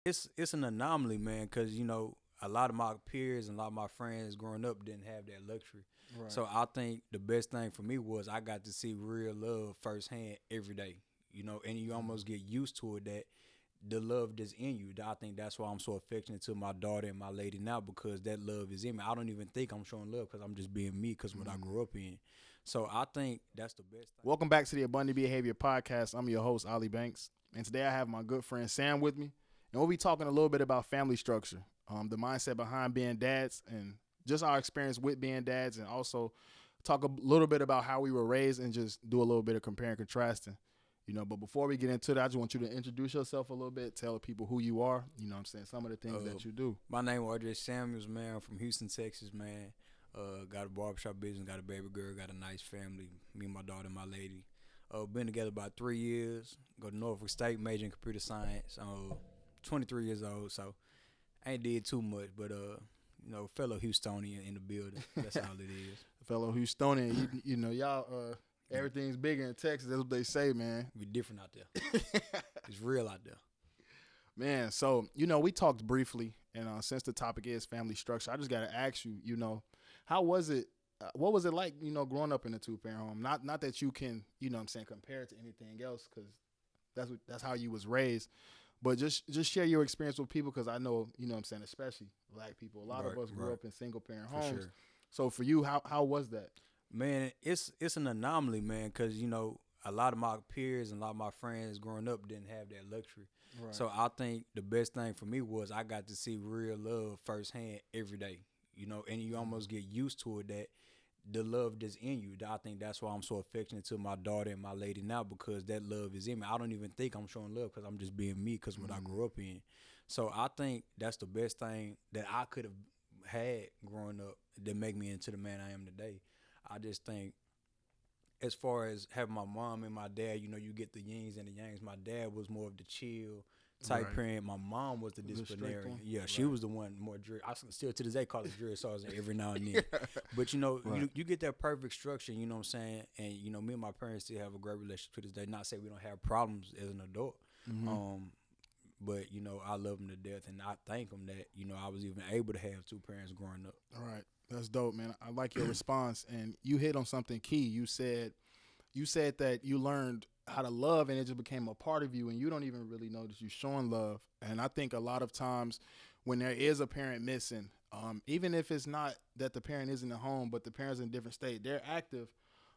It's an anomaly, man, because a lot of my peers and a lot of my friends growing up didn't have that luxury. Right. So I think the best thing for me was I got to see real love firsthand every day. And you almost get used to it that the love that's in you. I think that's why I'm so affectionate to my daughter and my lady now because that love is in me. I don't even think I'm showing love because I'm just being me because what I Mhm. grew up in. So I think that's the best thing. Welcome back to the Abundant Behavior Podcast. I'm your host, Ali Banks. And today I have my good friend Sam with me. And we'll be talking a little bit about family structure, the mindset behind being dads, and just our experience with being dads, and also talk a little bit about how we were raised and just do a little bit of compare and contrasting. But before we get into that, I just want you to introduce yourself a little bit, tell the people who you are, what I'm saying, some of the things Uh, that you do. my name is RJ Samuels, man. I'm from Houston, Texas, man. Got a barbershop business, got a baby girl, got a nice family. Me and my daughter and my lady. Been together about 3 years. Go to Norfolk State, major in computer science. 23 years old, so I ain't did too much, but fellow Houstonian in the building. That's all it is. Fellow Houstonian, y'all, everything's bigger in Texas. That's what they say, man. We different out there. It's real out there. Man, so we talked briefly, and since the topic is family structure, I just got to ask you, how was it? What was it like, growing up in a two-parent home? Not that you can, what I'm saying, compare it to anything else, because that's how you was raised. But just share your experience with people, because I know, what I'm saying, especially black people. A lot of us grew up in single-parent For homes. sure. So for you, how was that? Man, it's an anomaly, man, because a lot of my peers and a lot of my friends growing up didn't have that luxury. Right. So I think the best thing for me was I got to see real love firsthand every day. And you almost get used to it that the love that's in you. I think that's why I'm so affectionate to my daughter and my lady now because that love is in me. I don't even think I'm showing love because I'm just being me because what I grew up in. So I think that's the best thing that I could have had growing up that make me into the man I am today. I just think as far as having my mom and my dad, you get the yins and the yangs. My dad was more of the chill type Right. parent. My mom was the The strict disciplinary. one? Yeah, she Right. was the one more drill. I still to this day call it drill sergeant every now and then. But Right. you get that perfect structure. You know what I'm saying? And me and my parents still have a great relationship to this day. Not say we don't have problems as an adult. Mhm. But I love them to death, and I thank them that I was even able to have two parents growing up. All right. That's dope, man. I like your response, and you hit on something key. You said that you learned how to love, and it just became a part of you, and you don't even really know that you're showing love. And I think a lot of times when there is a parent missing, even if it's not that the parent isn't at home, but the parent's in a different state, they're active,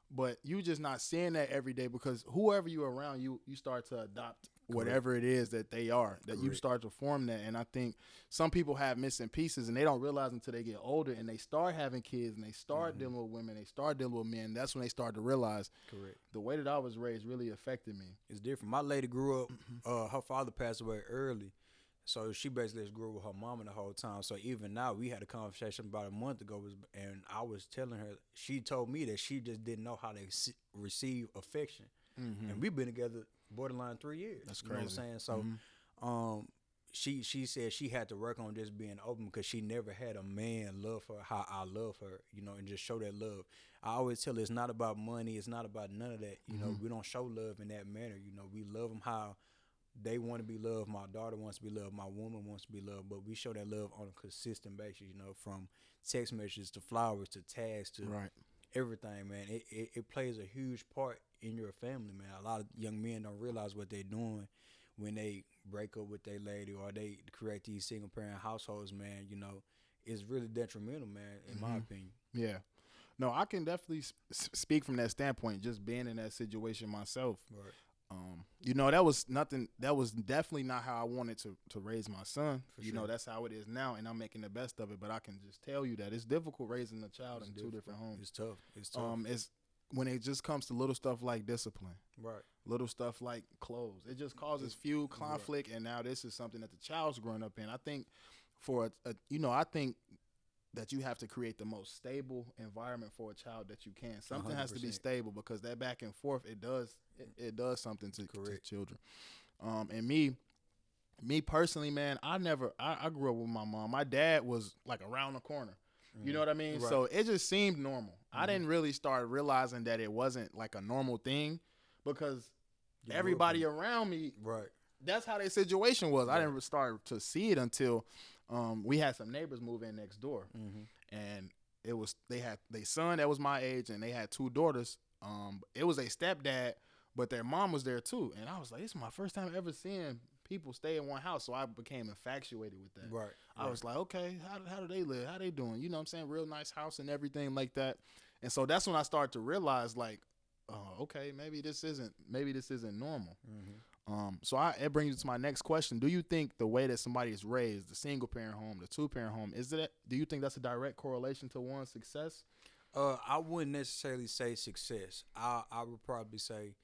but you just not seeing that every day because whoever you're around, you start to adopt whatever it is that they are, that you Correct. start to form that. And I think some people have missing pieces and they don't realize until they get older and they start having kids and they start dealing with women, they start dealing with men. That's when they start to realize Correct. the way that I was raised really affected me. It's different. My lady grew up. Her father passed away early, so she basically just grew up with her mama the whole time. So even now, we had a conversation about a month ago, and I was telling her. She told me that she just didn't know how to receive affection, and we've been together borderline 3 years. That's You know what I'm crazy. saying? So, she said she had to work on just being open because she never had a man love her how I love her, and just show that love. I always tell her it's not about money, it's not about none of that. We don't show love in that manner. We love them how they want to be loved. My daughter wants to be loved. My woman wants to be loved. But we show that love on a consistent basis. From text messages to flowers to tags to Right. everything, man. It plays a huge part in your family, man. A lot of young men don't realize what they're doing when they break up with their lady or they create these single parent households, man. It's really detrimental, man, in my opinion. Yeah. No, I can definitely speak from that standpoint, just being in that situation myself. Right. That was nothing. That was definitely not how I wanted to raise my son. For sure. That's how it is now, and I'm making the best of it. But I can just tell you that it's difficult raising a child It's in two different homes. It's tough. It's tough. It's when it just comes to little stuff like discipline, Right. little stuff like clothes. It just causes feud, conflict, and now this is something that the child's growing up in. I think I think that you have to create the most stable environment for a child that you can. Something has to be 100%. stable because that back and forth it does something to Correct. children. And me personally, man, I grew up with my mom. My dad was like around the corner. You know what I mean? Right. So it just seemed normal. I didn't really start realizing that it wasn't like a normal thing because You grew up everybody in around me Right. that's how their situation was. Right. I didn't start to see it until we had some neighbors move in next door, and it was they had their son that was my age, and they had two daughters. It was a stepdad, but their mom was there too, and I was like, this is my first time ever seeing people stay in one house, so I became infatuated with that. Right. I was like, okay, how do they live? How they doing? You know what I'm saying? Real nice house and everything like that. And so that's when I started to realize, like, oh, okay, maybe this isn't normal. It brings me to my next question. Do you think the way that somebody is raised, the single parent home, the 2-parent home, do you think that's a direct correlation to one's success? I wouldn't necessarily say success. I would probably say,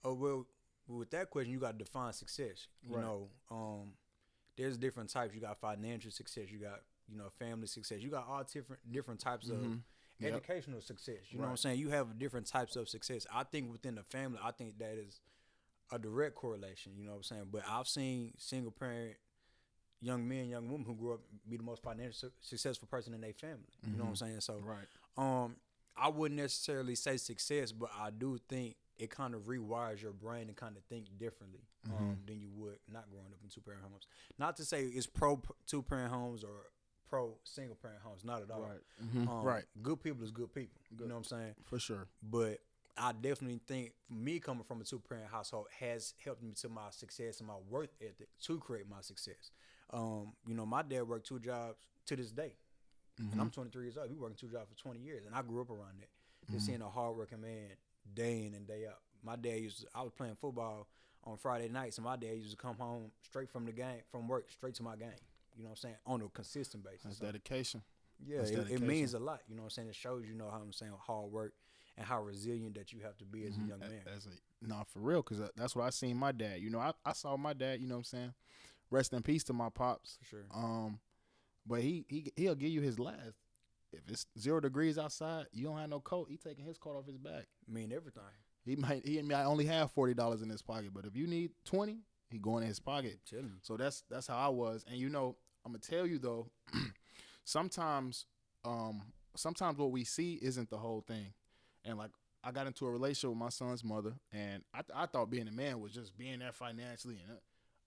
well, with that question, you got to define success. You know, there's different types. You got financial success. You got, family success. You got all different types of educational success. You know what I'm saying? You have different types of success. I think within the family, I think that is a direct correlation. You know what I'm saying? But I've seen single parent young men, young women who grew up be the most financially successful person in their family. You know what I'm saying? So, I wouldn't necessarily say success, but I do think it kind of rewires your brain and kind of think differently than you would not growing up in 2-parent homes. Not to say it's pro 2-parent homes or pro single parent homes, not at all. Right. Good people is good people. You know what I'm saying? For sure. But I definitely think me coming from a 2-parent household has helped me to my success and my work ethic to create my success. My dad worked 2 jobs to this day. And I'm 23 years old. He working 2 jobs for 20 years. And I grew up around that. Just seeing a hardworking man day in and day out. My dad I was playing football on Friday nights, and my dad used to come home straight from work, straight to my game. You know what I'm saying? On a consistent basis. That's dedication. Yeah, it means a lot. You know what I'm saying? It shows how I'm saying hard work and how resilient that you have to be as a young man. For real, because that's what I seen my dad. I saw my dad, you know what I'm saying? Rest in peace to my pops. For sure. But he'll give you his last. If it's 0 degrees outside, you don't have no coat. He taking his coat off his back. Everything. He might only have $40 in his pocket, but if you need 20, he going in his pocket. So that's how I was. And I'm gonna tell you though, sometimes what we see isn't the whole thing. And like I got into a relationship with my son's mother, and I thought being a man was just being there financially, and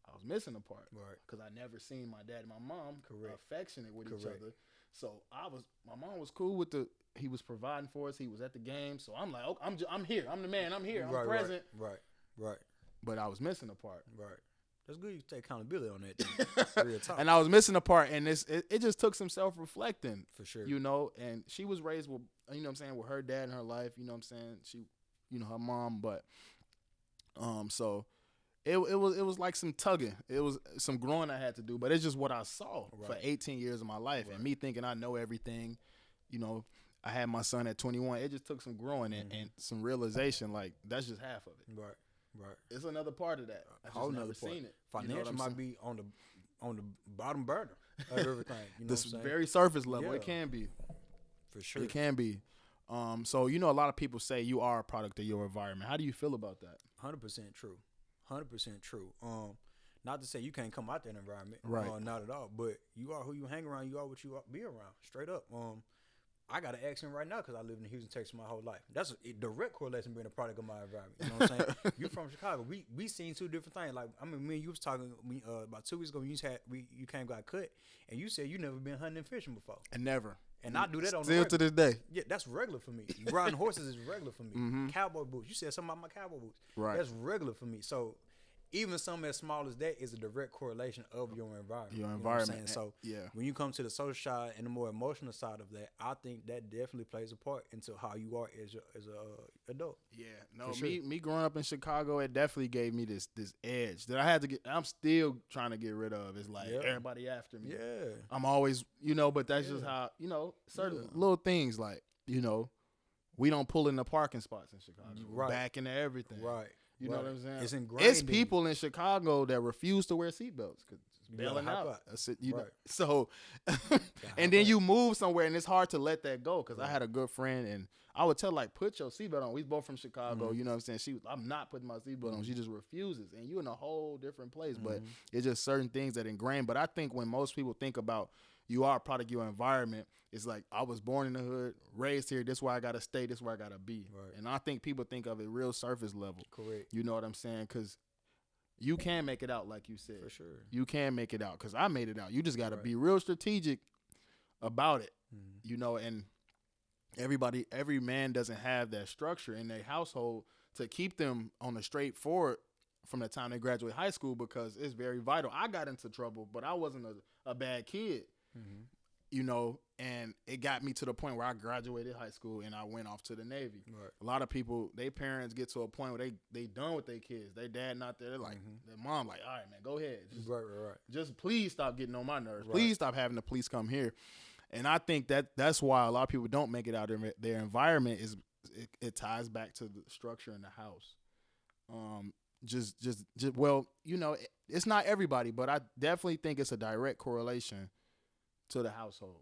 I was missing a part, right? Because I never seen my dad and my mom affectionate with each other. So my mom was cool with he was providing for us. He was at the game. So I'm like, oh, I'm here. I'm the man. I'm here. I'm present. Right. But I was missing a part. Right. That's good. You take accountability on that. Real talk. And I was missing a part, and it just took some self-reflecting. For sure. And she was raised with, with her dad in her life. You know what I'm saying? She, her mom, but so it was like some tugging. It was some growing I had to do, but it's just what I saw for 18 years of my life, and me thinking I know everything. I had my son at 21. It just took some growing and some realization. Like that's just half of it. Right. It's another part of that. I just never seen it. Financial might be on the bottom burner of everything. This very surface level. It can be. For sure. It can be. So a lot of people say you are a product of your environment. How do you feel about that? 100% true. 100% true. Not to say you can't come out that environment. Right. Not at all. But you are who you hang around. You are what you be around. Straight up. I got an accent right now because I lived in Houston, Texas my whole life. That's a direct correlation being a product of my environment. You know what I'm saying? You from Chicago. We seen 2 different things. Like, me and you was talking about 2 weeks ago when you came got cut, and you said you never been hunting and fishing before. And never. And I do that on still to this day. Yeah, that's regular for me. Riding horses is regular for me. Cowboy boots. You said something about my cowboy boots. Right. That's regular for me. So even something as small as that is a direct correlation of your environment. Your environment. You know what I'm saying? So yeah. when you come to the social side and the more emotional side of that, I think that definitely plays a part into how you are as a adult. Yeah. No, me growing up in Chicago, it definitely gave me this edge that I had to get. I'm still trying to get rid of. It's like everybody after me. Yeah. I'm always, but that's just how, certain little things like, we don't pull in the parking spots in Chicago. Right. Back into everything. Right. You know what I'm saying? It's ingrained. It's people in Chicago that refuse to wear seatbelts because it's bailing out. Know. So, and then you move somewhere and it's hard to let that go because I had a good friend and I would tell like, put your seatbelt on. We both from Chicago. You know what I'm saying? I'm not putting my seatbelt on. She just refuses, and you in a whole different place. But it's just certain things that ingrain. But I think when most people think about you are a product of your environment, it's like I was born in the hood, raised here. This is where I gotta stay. This is where I gotta be. Right. And I think people think of it real surface level. Correct. You know what I'm saying? Because you can make it out, like you said. For sure. You can make it out because I made it out. You just got to Right. be real strategic about it, Mm-hmm. you know. And every man doesn't have that structure in their household to keep them on the straight forward from the time they graduate high school, because it's very vital. I got into trouble, but I wasn't a bad kid, Mm-hmm. you know, and it got me to the point where I graduated high school and I went off to the Navy. Right. A lot of people, their parents get to a point where they done with their kids. Their dad not there. They're like, their mom like, all right, man, go ahead. Right. Just please stop getting on my nerves. Right. Please stop having the police come here. And I think that's why a lot of people don't make it out of their environment. Is it ties back to the structure in the house. Just well, you know, it's not everybody, but I definitely think it's a direct correlation to the household.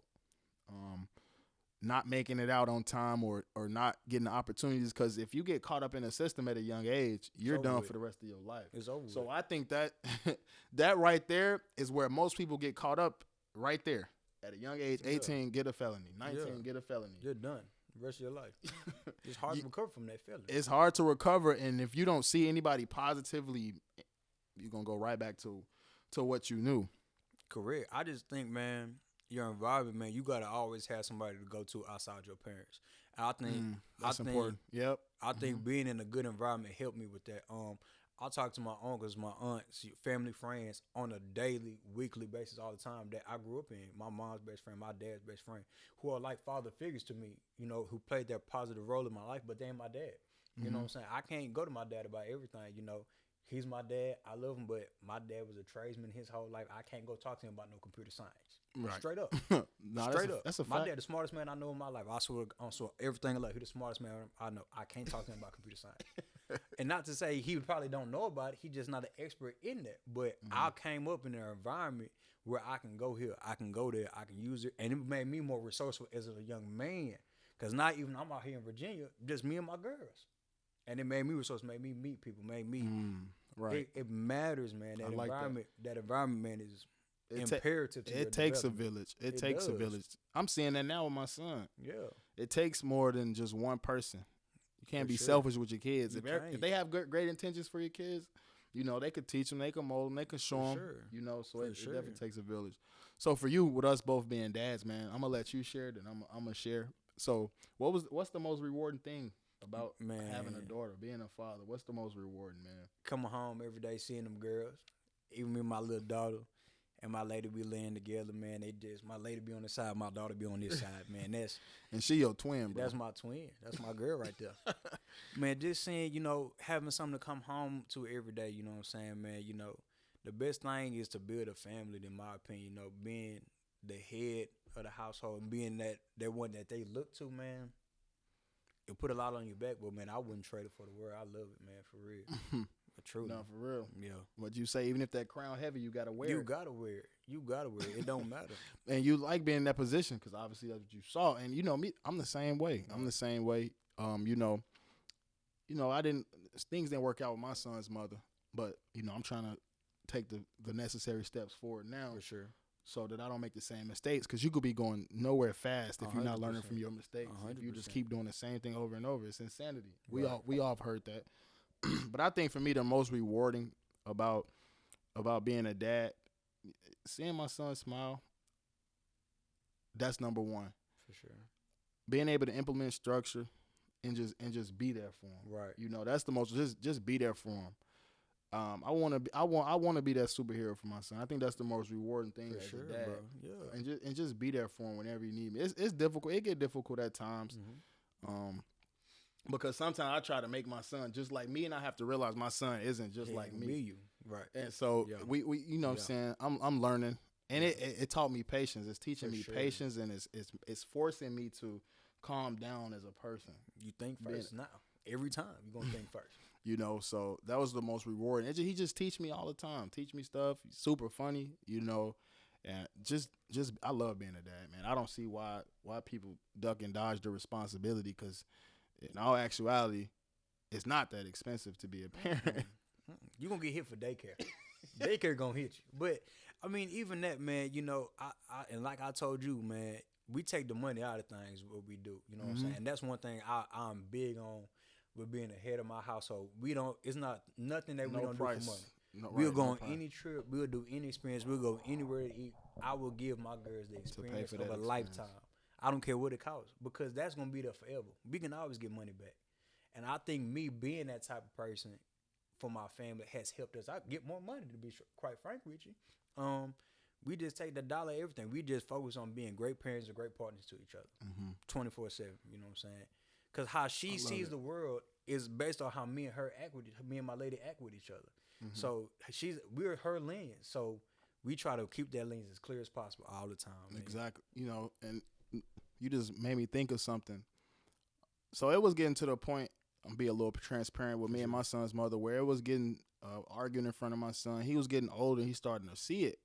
Not making it out on time or not getting the opportunities, because if you get caught up in a system at a young age, you're done for the rest of your life. It's over. So I think that that right there is where most people get caught up, right there. At a young age, 18, get a felony. 19, get a felony. You're done the rest of your life. It's hard to recover from that felony. It's hard to recover, and if you don't see anybody positively, you're going to go right back to what you knew. Correct. I just think, man, your environment, man, you got to always have somebody to go to outside your parents. And I think That's important. Yep. I think being in a good environment helped me with that. I talk to my uncles, my aunts, family, friends on a daily, weekly basis all the time that I grew up in. My mom's best friend, my dad's best friend, who are like father figures to me, you know, who played that positive role in my life, but they ain't my dad. You know what I'm saying? I can't go to my dad about everything, you know. He's my dad. I love him, but my dad was a tradesman his whole life. I can't go talk to him about no computer science. Right. Straight up. No, Straight up. That's a fact. My dad, the smartest man I know in my life. I swear everything I love. He's the smartest man I know. I can't talk to him about computer science. And not to say he probably don't know about it. He's just not an expert in that. But I came up in an environment where I can go here, I can go there, I can use it. And it made me more resourceful as a young man. Because not even I'm out here in Virginia, just me and my girls. And it made me resourceful, made me meet people, made me. Right. It matters, man. That like environment, that environment, man, is imperative to your it takes a development. village. It takes a does. village. I'm seeing that now with my son. Yeah. It takes more than just one person. You can't For be sure. selfish with your kids. You If can't. they have great intentions for your kids, you know, they could teach them, they can mold them, they can show them. sure. You know, so For it sure. definitely takes a village. So for you, with us both being dads, man, I'm gonna let you share, then I'm gonna share. So what's the most rewarding thing about having a Man. daughter, being a father? What's the most rewarding, man? Coming home every day, seeing them girls, even me and my little daughter and my lady be laying together, man. My lady be on this side, my daughter be on this side, man. And she your twin, bro. That's my twin. That's my girl right there. Man, just seeing, you know, having something to come home to every day, you know what I'm saying, man. You know, the best thing is to build a family, in my opinion, you know, being the head of the household and being that one that they look to, man. It put a lot on your back, but, man, I wouldn't trade it for the world. I love it, man, for real. Truly. No, for real. Yeah. What you say, even if that crown heavy, you gotta wear You it. gotta wear it. You gotta wear it. It don't matter. And you like being in that position because obviously that's what you saw. And you know me, I'm the same way. I'm the same way. You know, things didn't work out with my son's mother, but you know, I'm trying to take the necessary steps forward now, For sure. so that I don't make the same mistakes. Because you could be going nowhere fast if you're not learning 100%. from your mistakes. If you just 100%. keep doing the same thing over and over, it's insanity. We Right. all have heard that. But I think for me, the most rewarding about being a dad, seeing my son smile, that's number one. For sure. Being able to implement structure and just be there for him. Right. You know, that's the most. Just be there for him. I want to be that superhero for my son. I think that's the most rewarding thing For as sure, a dad. bro. Yeah. And just be there for him whenever you need me. It's difficult. It get difficult at times. Because sometimes I try to make my son just like me, and I have to realize my son isn't just like me. You. Right. And so Yeah. we you know what I'm saying, I'm learning, and it taught me patience. It's teaching For me sure. patience, and it's forcing me to calm down as a person. You think first now. Every time you're gonna think first. You know, so that was the most rewarding. He just teach me all the time, teach me stuff. He's super funny, you know, and just I love being a dad, man. I don't see why people duck and dodge the responsibility, because in all actuality, it's not that expensive to be a parent. You're gonna get hit for daycare. Daycare gonna hit you. But I mean, even that, man, you know, I and like I told you, man, we take the money out of things, what we do. You know what I'm saying? And that's one thing I'm big on with being the head of my household. It's not nothing that we don't do for money. No, We'll right, go no on pie. any trip. We'll do any experience. We'll go anywhere to eat. I will give my girls the To pay experience for of that a experience. lifetime. I don't care what it costs because that's gonna be there forever. We can always get money back, and I think me being that type of person for my family has helped us. I get more money to be quite frank with you. We just take the dollar everything. We just focus on being great parents and great partners to each other, 24/7. You know what I'm saying? Because how she sees the world is based on how me and her act with me and my lady act with each other. So we're her lens. So we try to keep that lens as clear as possible all the time. Man. Exactly. You know, and you just made me think of something. So it was getting to the point. I'm be a little transparent with me and my son's mother, where it was getting arguing in front of my son. He was getting older. He's starting to see it.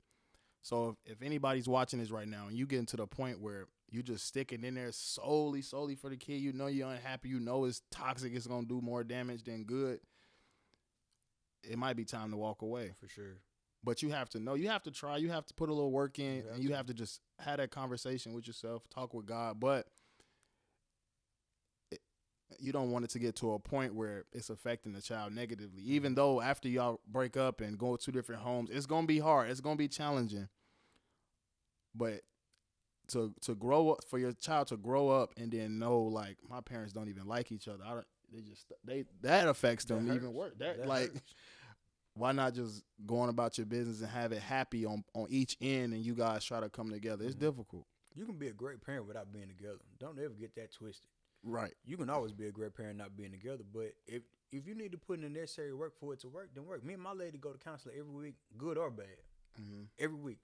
So if anybody's watching this right now and you getting to the point where you just sticking in there solely for the kid, you know you're unhappy, you know it's toxic, it's gonna do more damage than good, it might be time to walk away. For sure. But you have to know, you have to try, you have to put a little work in, and you have to just have that conversation with yourself, talk with God. But you don't want it to get to a point where it's affecting the child negatively. Even though after y'all break up and go to different homes, it's gonna be hard. It's gonna be challenging. But to grow up, for your child to grow up and then know, like, my parents don't even like each other. That affects them even worse. That like hurts. Why not just go on about your business and have it happy on each end, and you guys try to come together? It's difficult. You can be a great parent without being together. Don't ever get that twisted. Right. You can always be a great parent not being together, but if you need to put in the necessary work for it to work, then work. Me and my lady go to counseling every week, good or bad. Every week.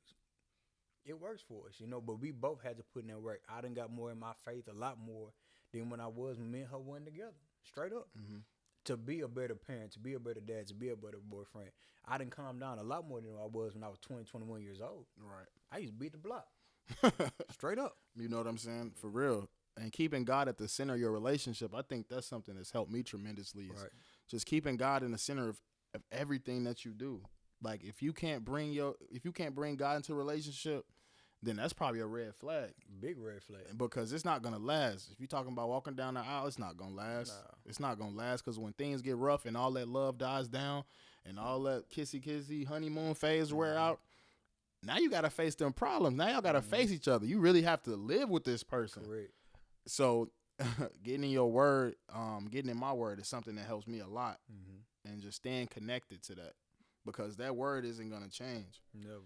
It works for us, you know, but we both had to put in that work. I done got more in my faith, a lot more than when I was when me and her wasn't together. Straight up. To be a better parent, to be a better dad, to be a better boyfriend. I done calmed down a lot more than I was when I was 20, 21 years old. Right. I used to beat the block. Straight up. You know what I'm saying? For real. And keeping God at the center of your relationship, I think that's something that's helped me tremendously. Right. Just keeping God in the center of everything that you do. Like, if you can't bring God into a relationship, then that's probably a red flag. Big red flag. Because it's not going to last. If you're talking about walking down the aisle, it's not going to last. Nah. It's not going to last, because when things get rough and all that love dies down and all that kissy honeymoon phase wear out, now you got to face them problems. Now y'all got to face each other. You really have to live with this person. Correct. So getting in your word, getting in my word is something that helps me a lot. And just staying connected to that, because that word isn't going to change. Never.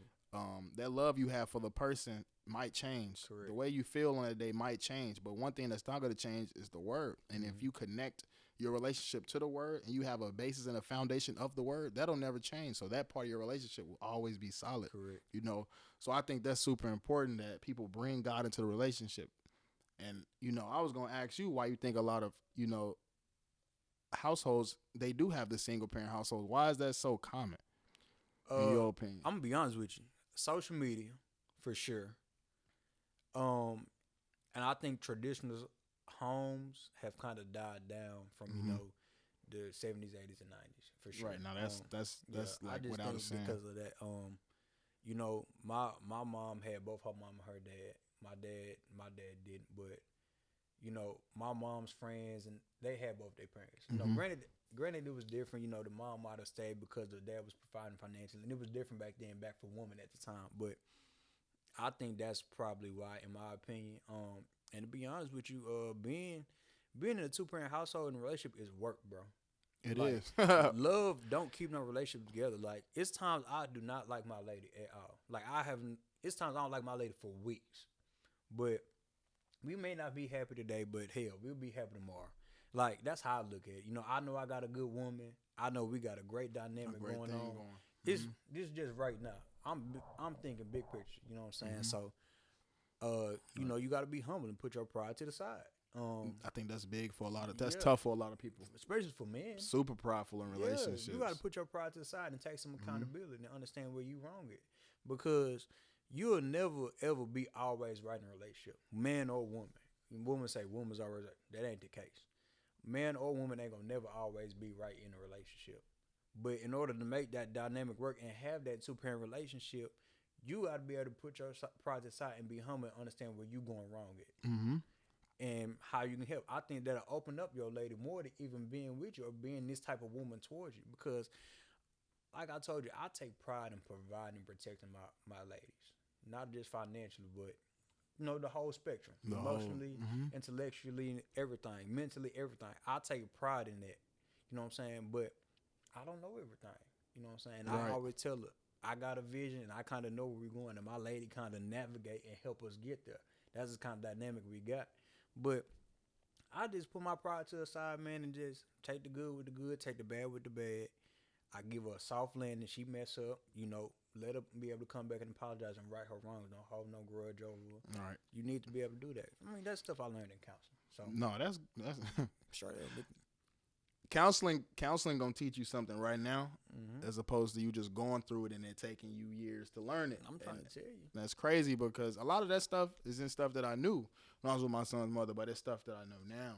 That love you have for the person might change. Correct. The way you feel on that day might change. But one thing that's not going to change is the word. And if you connect your relationship to the word and you have a basis and a foundation of the word, that'll never change. So that part of your relationship will always be solid. Correct. You know, so I think that's super important that people bring God into the relationship. And, you know, I was going to ask you why you think a lot of, you know, households, they do have the single parent household. Why is that so common, in your opinion? I'm going to be honest with you. Social media, for sure. And I think traditional homes have kind of died down from, you know, the 70s, 80s, and 90s, for sure. Right. Now, that's like without a saying. Because of that, you know, my mom had both her mom and her dad. My dad didn't, but you know, my mom's friends, and they had both their parents. You know, granted, it was different. You know, the mom might have stayed because the dad was providing financially, and it was different back then, back for women at the time. But I think that's probably why, in my opinion. And to be honest with you, being in a 2-parent household and relationship is work, bro. It like, is. Love don't keep no relationship together. Like, it's times I do not like my lady at all. Like, it's times I don't like my lady for weeks. But we may not be happy today, but hell, we'll be happy tomorrow. Like, that's how I look at it. You know I got a good woman. I know we got a great dynamic going on. This just right now. I'm thinking big picture. You know what I'm saying? So, you know, you got to be humble and put your pride to the side. I think that's big for a lot of. That's tough for a lot of people, especially for men. Super prideful in relationships. You got to put your pride to the side and take some accountability and understand where you wrong it, because you'll never ever be always right in a relationship, man or woman. Women say woman's always right. That ain't the case. Man or woman ain't gonna never always be right in a relationship. But in order to make that dynamic work and have that 2-parent relationship, you got to be able to put your pride to the side and be humble and understand where you going wrong at. And how you can help. I think that'll open up your lady more to even being with you or being this type of woman towards you, because like I told you, I take pride in providing and protecting my ladies, not just financially, but the whole spectrum, emotionally, intellectually, everything, mentally, everything. I take pride in that. You know what I'm saying? But I don't know everything. You know what I'm saying? Right. I always tell her I got a vision and I kind of know where we're going, and my lady kind of navigate and help us get there. That's the kind of dynamic we got. But I just put my pride to the side, man, and just take the good with the good, take the bad with the bad. I give her a soft landing. She mess up, let her be able to come back and apologize and right her wrongs. Don't hold no grudge over her. All right. You need to be able to do that. I mean, that's stuff I learned in counseling. So No, that's straight up. counseling gonna teach you something right now, as opposed to you just going through it and it taking you years to learn it. I'm trying to tell you. That's crazy because a lot of that stuff isn't stuff that I knew when I was with my son's mother, but it's stuff that I know now.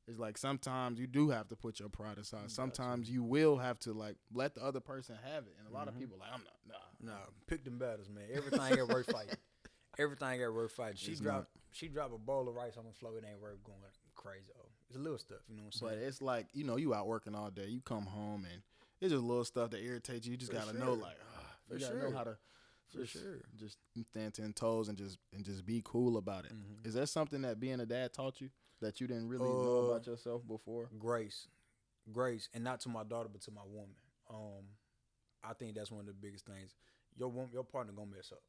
It's like sometimes you do have to put your pride aside. Sometimes you will have to like let the other person have it. And a lot of people like, I'm not, nah. Pick them battles, man. Everything ain't worth fighting. Everything ain't worth fighting. She drop a bowl of rice on the floor. It ain't worth going crazy over. It's a little stuff, you know what I'm saying? But it's like, you out working all day. You come home and it's just little stuff that irritates you. You just gotta know, like, you gotta know how to just stand 10 toes and just be cool about it. Is that something that being a dad taught you that you didn't really know about yourself before? Grace, and not to my daughter, but to my woman. I think that's one of the biggest things. Your partner gonna mess up.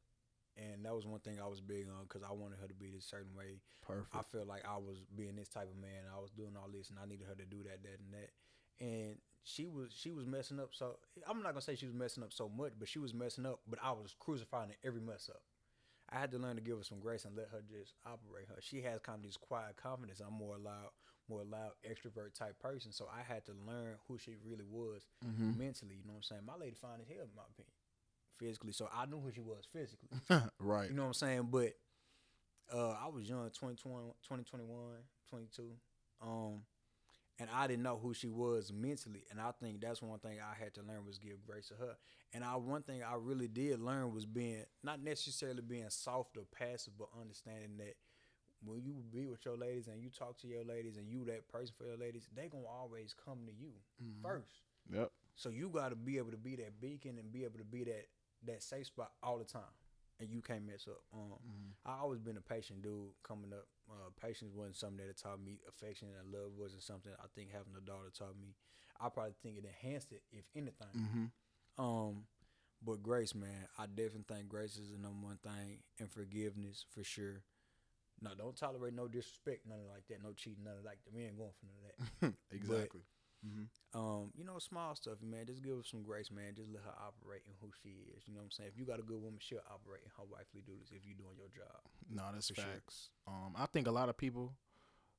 And that was one thing I was big on because I wanted her to be this certain way. Perfect. I felt like I was being this type of man. I was doing all this, and I needed her to do that, and that. And she was messing up. So I'm not gonna say she was messing up so much, but she was messing up. But I was crucifying every mess up. I had to learn to give her some grace and let her just operate her. She has kind of this quiet confidence. I'm more loud, extrovert type person. So I had to learn who she really was mentally. You know what I'm saying? My lady fine as hell, in my opinion. Physically, so I knew who she was physically. Right. You know what I'm saying? But I was young, 2021, 22. And I didn't know who she was mentally. And I think that's one thing I had to learn was give grace to her. And one thing I really did learn was not necessarily being soft or passive, but understanding that when you be with your ladies and you talk to your ladies and you that person for your ladies, they gonna always come to you first. Yep. So you got to be able to be that beacon and be able to be that safe spot all the time, and you can't mess up. I always been a patient dude coming up. Patience wasn't something that taught me. Affection and love wasn't something I think having a daughter taught me. I probably think it enhanced it, if anything. But grace, man, I definitely think grace is the number one thing, and forgiveness for sure. No, don't tolerate no disrespect, nothing like that, no cheating, nothing like that. We ain't going for none of that. Exactly. Small stuff, man. Just give her some grace, man. Just let her operate in who she is. You know what I'm saying? If you got a good woman, she'll operate in her wifely duties if you're doing your job. No, that's facts. Sure. I think a lot of people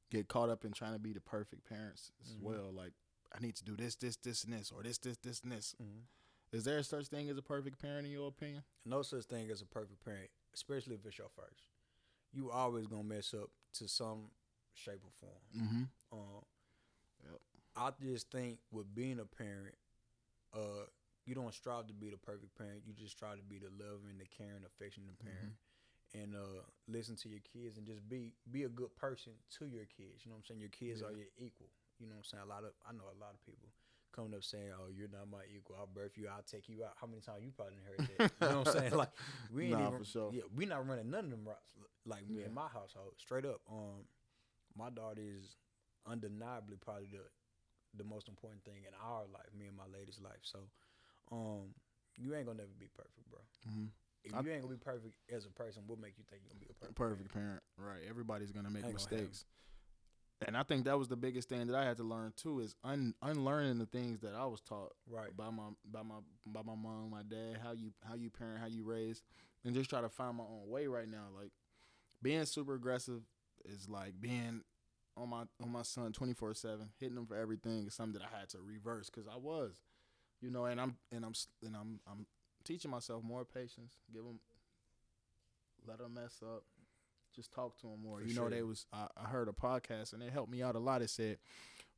get caught up in trying to be the perfect parents as well. Like, I need to do this, and this, or this, and this. Is there such thing as a perfect parent in your opinion? No such thing as a perfect parent, especially if it's your first. You always gonna mess up to some shape or form. Yep. I just think with being a parent, you don't strive to be the perfect parent. You just try to be the loving, the caring, affectionate parent, and listen to your kids and just be a good person to your kids. You know what I'm saying? Your kids are your equal. You know what I'm saying? I know a lot of people coming up saying, "Oh, you're not my equal. I'll birth you. I'll take you out." How many times you probably heard that? You know what I'm saying? Like we ain't even. For sure. Yeah, we not running none of them routes. Like me in my household, straight up. My daughter is undeniably probably the most important thing in our life, me and my lady's life. So, you ain't gonna never be perfect, bro. If you ain't gonna be perfect as a person, what make you think you're gonna be a perfect parent? Right. Everybody's gonna make mistakes. And I think that was the biggest thing that I had to learn too is unlearning the things that I was taught by my mom, my dad, how you parent, how you raise, and just try to find my own way right now. Like being super aggressive is like being on my son 24/7, hitting him for everything is something that I had to reverse because I was, and I'm teaching myself more patience. Let them mess up. Just talk to them more. I heard a podcast and it helped me out a lot. It said,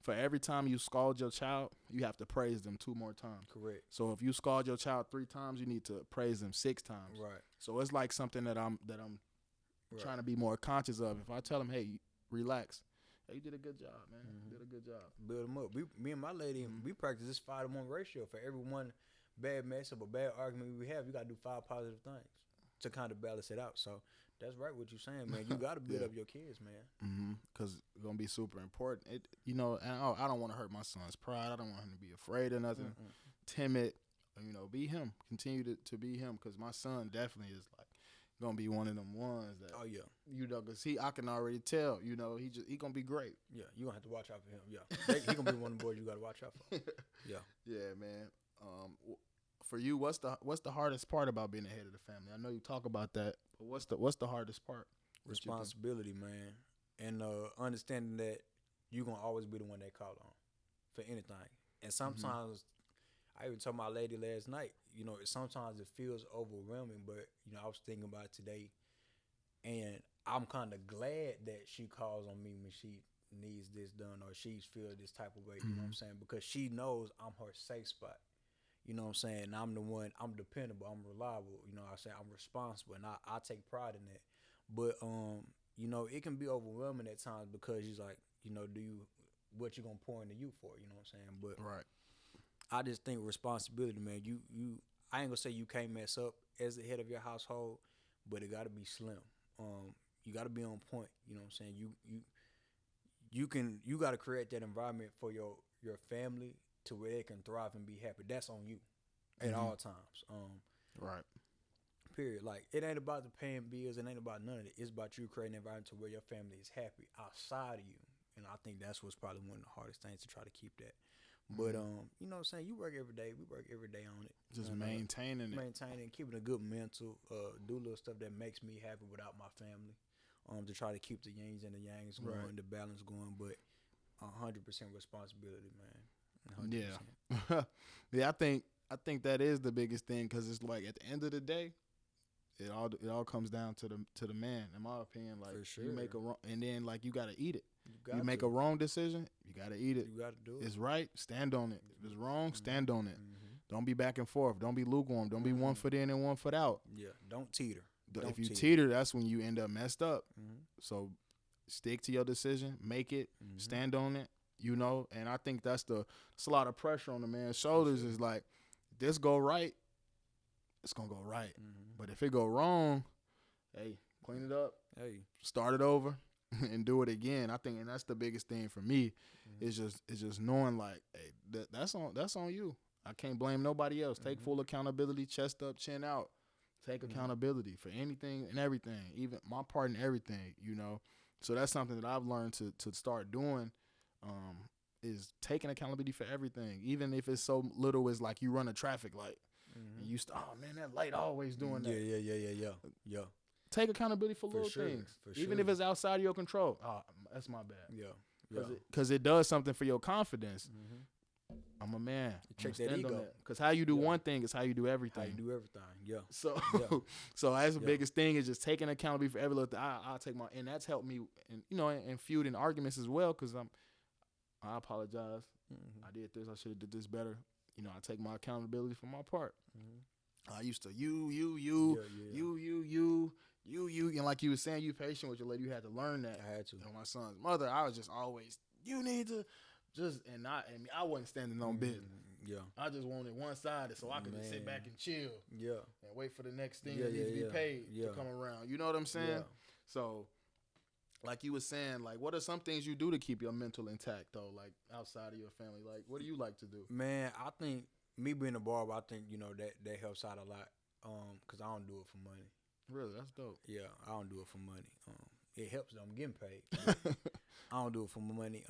for every time you scald your child, you have to praise them 2 more times. Correct. So if you scald your child 3 times, you need to praise them 6 times. Right. So it's like something that I'm trying to be more conscious of. If I tell them, hey, relax. Hey, you did a good job, man. You did a good job. Build them up. Me and my lady, we practice this 5-to-1 ratio. For every one bad mess up, a bad argument we have, you gotta do 5 positive things to kind of balance it out. So that's right what you're saying, man. You gotta build Yeah. up your kids, man. Because it's gonna be super important. It, and I don't want to hurt my son's pride. I don't want him to be afraid of nothing, timid. Be him. Continue to be him. Because my son definitely is like gonna be one of them ones that. Oh yeah. Because I can already tell. He gonna be great. Yeah, you gonna have to watch out for him. Yeah, he gonna be one of the boys you gotta watch out for. Yeah. Yeah, man. For you, what's the hardest part about being the head of the family? I know you talk about that, but what's the hardest part? Responsibility, man, and understanding that you're gonna always be the one they call on for anything. And sometimes, I even told my lady last night, sometimes it feels overwhelming, but I was thinking about it today, and I'm kind of glad that she calls on me when she needs this done or she feels this type of way. You know what I'm saying? Because she knows I'm her safe spot. You know what I'm saying? I'm the one, I'm dependable, I'm reliable. I say I'm responsible, and I take pride in that. But, it can be overwhelming at times because she's like, what you going to pour into you for? You know what I'm saying? But Right. I just think responsibility, man. I ain't going to say you can't mess up as the head of your household, but it got to be slim. You got to be on point. You know what I'm saying? You got to create that environment for your family to where they can thrive and be happy. That's on you at all times. Right. Period. Like, it ain't about the paying bills. It ain't about none of it. It's about you creating an environment to where your family is happy outside of you. And I think that's what's probably one of the hardest things to try to keep that. But, you know what I'm saying? You work every day. We work every day on it. Just maintaining it. Maintaining, keeping a good mental, do little stuff that makes me happy without my family. To try to keep the yins and the yangs going, Right. the balance going. But 100% responsibility, man. 100%. Yeah. Yeah, I think that is the biggest thing, because it's like at the end of the day, it all comes down to the man, in my opinion. Like, For sure. you make a wrong, and then like you gotta eat it. You make a wrong decision, you gotta eat it. You gotta do it. It's right, stand on it. If it's wrong, stand on it. Don't be back and forth. Don't be lukewarm. Don't be 1 foot in and 1 foot out. Yeah, don't teeter. If you teeter, that's when you end up messed up. So stick to your decision, make it, stand on it, and I think it's a lot of pressure on the man's shoulders. Is like, this go right, it's gonna go right. But if it go wrong, hey, clean it up, Hey, start it over, and do it again. I think, and that's the biggest thing for me, is just knowing, like, hey, that's on you. I can't blame nobody else. Take full accountability, chest up, chin out. Take accountability for anything and everything, even my part in everything, So that's something that I've learned to start doing, is taking accountability for everything, even if it's so little as like you run a traffic light. And you oh man, that light always doing that. Yeah. Take accountability for little sure, things, for even sure. if it's outside of your control. Oh, that's my bad. Yeah. Because it does something for your confidence. I'm a man. Check that ego. Because how you do one thing is how you do everything. How you do everything. Yeah. So, Yeah. so that's the biggest thing, is just taking accountability for every little thing. I'll take my, and that's helped me, and feud in arguments as well. Because I apologize. I did this. I should have did this better. I take my accountability for my part. I used to you, and like you were saying, you patient with your lady. You had to learn that. I had to. My son's mother, I was just always, you need to just, I wasn't standing on business. Yeah. I just wanted one sided so I could just sit back and chill. Yeah. And wait for the next thing that needs to be paid to come around. You know what I'm saying? Yeah. So, like you were saying, like, what are some things you do to keep your mental intact, though, like outside of your family? Like, what do you like to do? Man, I think me being a barber, I think, that helps out a lot. Because I don't do it for money. Really? That's dope. Yeah, I don't do it for money. It helps that I'm getting paid. I don't do it for money.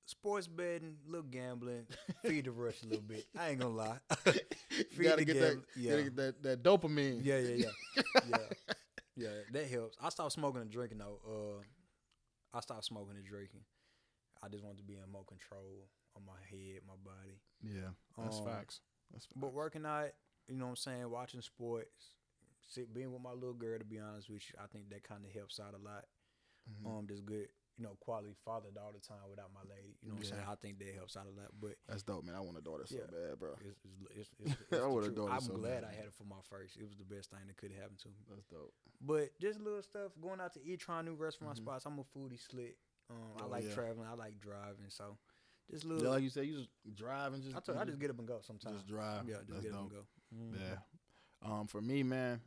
Sports betting, little gambling, feed the rush a little bit. I ain't gonna lie. You gotta get that dopamine. Yeah, that helps. I stopped smoking and drinking though. I stopped smoking and drinking. I just want to be in more control on my head, my body. Yeah, that's facts. But working out, you know what I'm saying, watching sports, being with my little girl, to be honest with you, I think that kind of helps out a lot. Just good, quality father-daughter time without my lady. You know what I'm saying? I think that helps out a lot. But that's dope, man. I want a daughter so bad, bro. It's I want a daughter I'm so glad bad. I had it for my first. It was the best thing that could have happened to me. That's dope. But just little stuff, going out to eat, trying new restaurant spots. I'm a foodie slick. I like traveling. I like driving. So Just Yeah, little. like you said, you just drive and just I just get up and go sometimes. just drive. Yeah, just That's get up dope. and go. Mhm. Yeah. For me, man,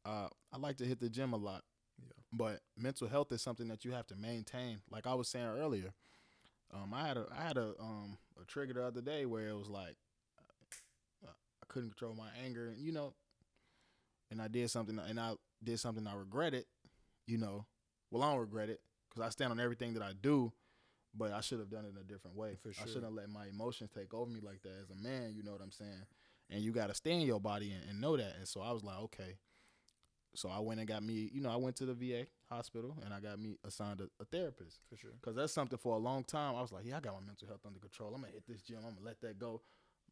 I like to hit the gym a lot, Yeah. but mental health is something that you have to maintain. Like I was saying earlier, I had a trigger the other day where it was like I couldn't control my anger, and and I did something I regretted. Well, I don't regret it because I stand on everything that I do, but I should have done it in a different way. For I sure. shouldn't have let my emotions take over me like that as a man. You know what I'm saying? And you got to stay in your body and know that. And so I was like, okay. So I went and got me, I went to the VA hospital and I got me assigned a therapist. For sure. Because that's something for a long time. I was like, yeah, I got my mental health under control. I'm going to hit this gym. I'm going to let that go.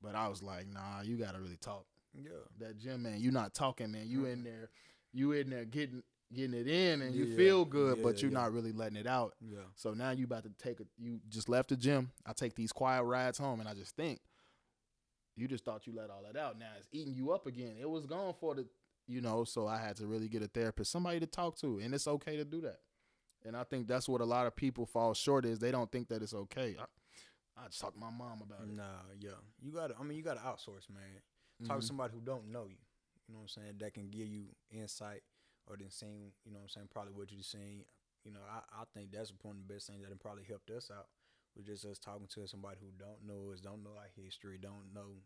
But I was like, nah, you got to really talk. Yeah. That gym, man, you not talking, man. You in there getting it in and you Yeah. feel good, Yeah, but you're yeah. not really letting it out. Yeah. So now you about to you just left the gym. I take these quiet rides home and I just think, you just thought you let all that out. Now it's eating you up again. It was gone for so I had to really get a therapist, somebody to talk to, and it's okay to do that. And I think that's what a lot of people fall short is they don't think that it's okay. I just talk to my mom about it. Nah, yeah. You gotta outsource, man. Talk to somebody who don't know you. You know what I'm saying? That can give you insight or then seen, probably what you've seen. I think that's one of the best things that probably helped us out. Was just us talking to somebody who don't know us, don't know our history, don't know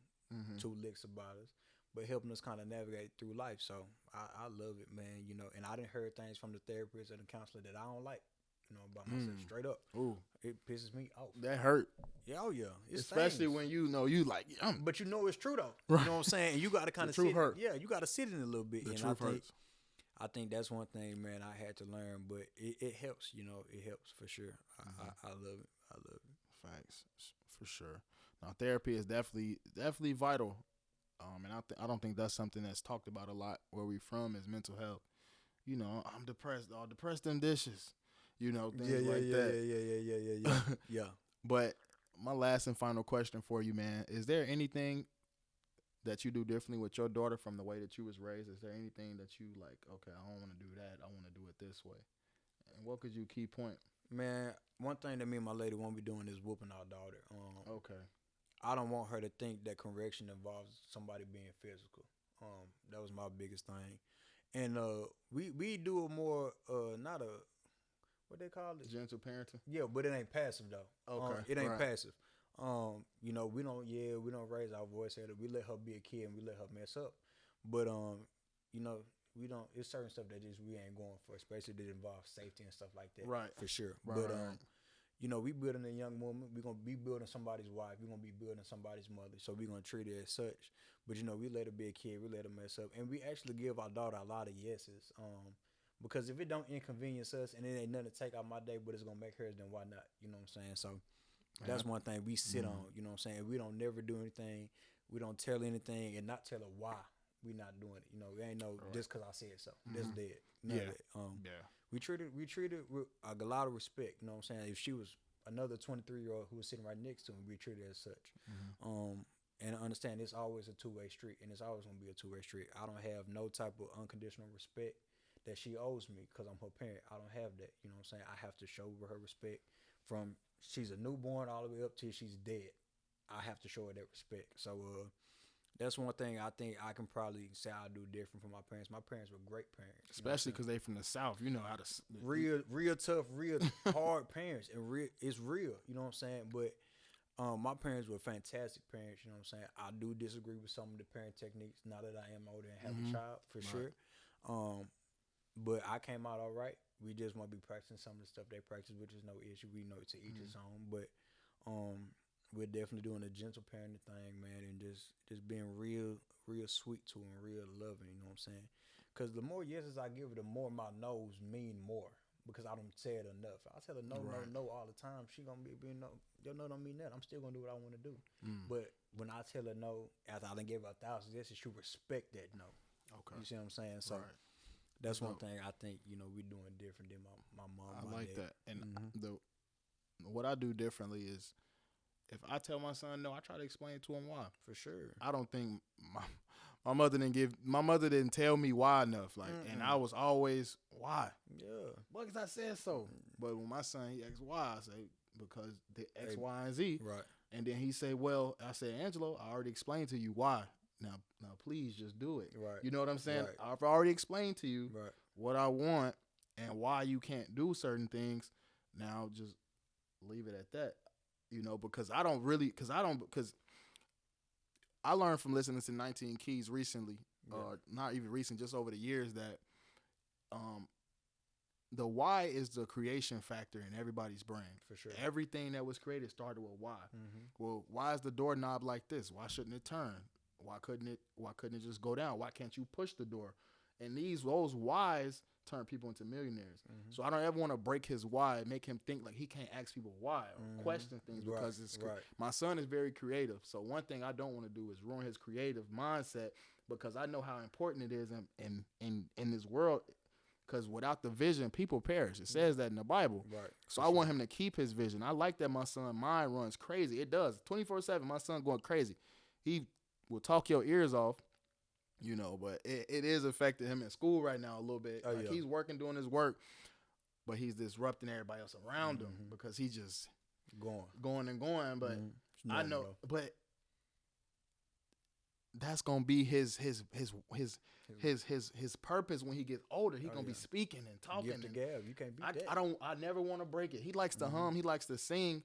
two licks about us, but helping us kind of navigate through life. So I love it, man. And I done heard things from the therapist and the counselor that I don't like. About myself straight up. Ooh, it pisses me off. That hurt. Yeah, oh yeah. Especially when you like. But it's true though. Right. You know what I'm saying? And you got to kind of truth hurt. Yeah, you got to sit in it a little bit. The and truth hurts. I think that's one thing, man, I had to learn, but it helps. It helps for sure. I love it. I love it. Facts, for sure. Now, therapy is definitely vital. And I don't think that's something that's talked about a lot where we from is mental health. I'm depressed. Oh, depressed them dishes. Things like that. Yeah. But my last and final question for you, man, is there anything that you do differently with your daughter from the way that you was raised? Is there anything that you like, okay, I don't want to do that. I want to do it this way. And what could you key point? Man, one thing that me and my lady won't be doing is whooping our daughter. Okay. I don't want her to think that correction involves somebody being physical. That was my biggest thing. And we do a more not a what they call it? Gentle parenting. Yeah, but it ain't passive though. Okay. It ain't right. passive. We don't yell, we don't raise our voice at her. We let her be a kid and we let her mess up. But we don't. It's certain stuff that just we ain't going for, especially that involves safety and stuff like that. Right. For sure. Right, But right. We building a young woman. We're gonna be building somebody's wife. We're gonna be building somebody's mother. So we're gonna treat her as such. But we let her be a kid. We let her mess up, and we actually give our daughter a lot of yeses. Because if it don't inconvenience us and it ain't nothing to take out my day, but it's gonna make hers, then why not? You know what I'm saying? So that's one thing we sit on. You know what I'm saying? We don't never do anything. We don't tell anything and not tell her why we not doing it. It ain't no just because I said so. That's dead. None of that. We treated with a lot of respect. You know what I'm saying? If she was another 23-year-old who was sitting right next to me, we treated her as such. And I understand it's always a two-way street, and it's always gonna be a two-way street. I don't have no type of unconditional respect that she owes me because I'm her parent. I don't have that. You know what I'm saying? I have to show her respect from she's a newborn all the way up till she's dead. I have to show her that respect. So that's one thing I think I can probably say I do different from my parents. My parents were great parents. Especially because they from the South. You know how to... Real tough, real hard parents. And it's real. You know what I'm saying? But my parents were fantastic parents. You know what I'm saying? I do disagree with some of the parent techniques now that I am older and have a child, for sure. But I came out all right. We just want to be practicing some of the stuff they practice, which is no issue. We know to each his own. But we're definitely doing a gentle parenting thing, man, and just being real sweet to her and real loving, you know what I'm saying? Because the more yeses I give her, the more my no's mean more. Because I don't say it enough. I tell her no all the time. She gonna be no. Your no don't mean that. I'm still gonna do what I want to do. But when I tell her no, after I done gave her 1,000 yeses, she respect that no. Okay. You see what I'm saying? So that's one thing I think we're doing different than my mom. I like dad. that. And what I do differently is if I tell my son no, I try to explain to him why. For sure. I don't think my mother didn't tell me why enough. Like, and I was always why. Yeah. Well, because I said so. But when my son he asks why, I say because the X, Y, and Z. Right. And then he said, well, I said, Angelo, I already explained to you why. Now, please just do it. Right. You know what I'm saying? Right. I've already explained to you Right. what I want and why you can't do certain things. Now, just leave it at that. You know, because I learned from listening to 19 Keys recently, not even recent, just over the years, that the why is the creation factor in everybody's brain. For sure. Everything that was created started with why. Mm-hmm. Well, why is the doorknob like this? Why shouldn't it turn? Why couldn't it just go down? Why can't you push the door? And those whys turn people into millionaires. Mm-hmm. So I don't ever want to break his why, make him think like he can't ask people why or question things, because my son is very creative. So one thing I don't want to do is ruin his creative mindset, because I know how important it is in this world. Because without the vision, people perish. It says that in the Bible. Right. So I want him to keep his vision. I like that my son's mind runs crazy. It does. 24/7, my son going crazy. He will talk your ears off, you know, but it is affecting him in school right now a little bit. He's working, doing his work, but he's disrupting everybody else around him because he's just going and going. But I know, but that's gonna be his purpose when he gets older. He's gonna be speaking and talking. Gift of gab. You can't beat that. I never want to break it. He likes to hum. He likes to sing.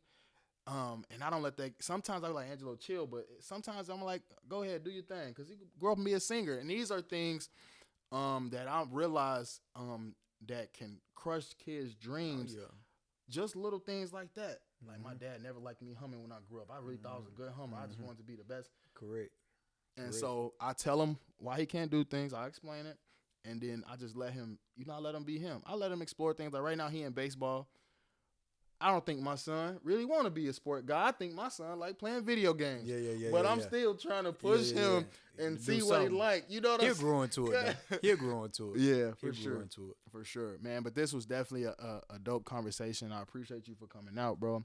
And I don't let that. Sometimes I be like, Angelo, chill. But sometimes I'm like, go ahead, do your thing, because he grew up and be a singer. And these are things that I realize that can crush kids' dreams. Just little things like that. Like my dad never liked me humming when I grew up. I really thought I was a good hummer. I just wanted to be the best. Correct. And so I tell him why he can't do things. I explain it. And then I just let him, I let him be him. I let him explore things. Like right now he in baseball. I don't think my son really want to be a sport guy. I think my son like playing video games. But I'm still trying to push him and see what he like. You know what I'm saying? He'll grow into it. He'll grow into it. Yeah, for sure. For sure, man. But this was definitely a dope conversation. I appreciate you for coming out, bro.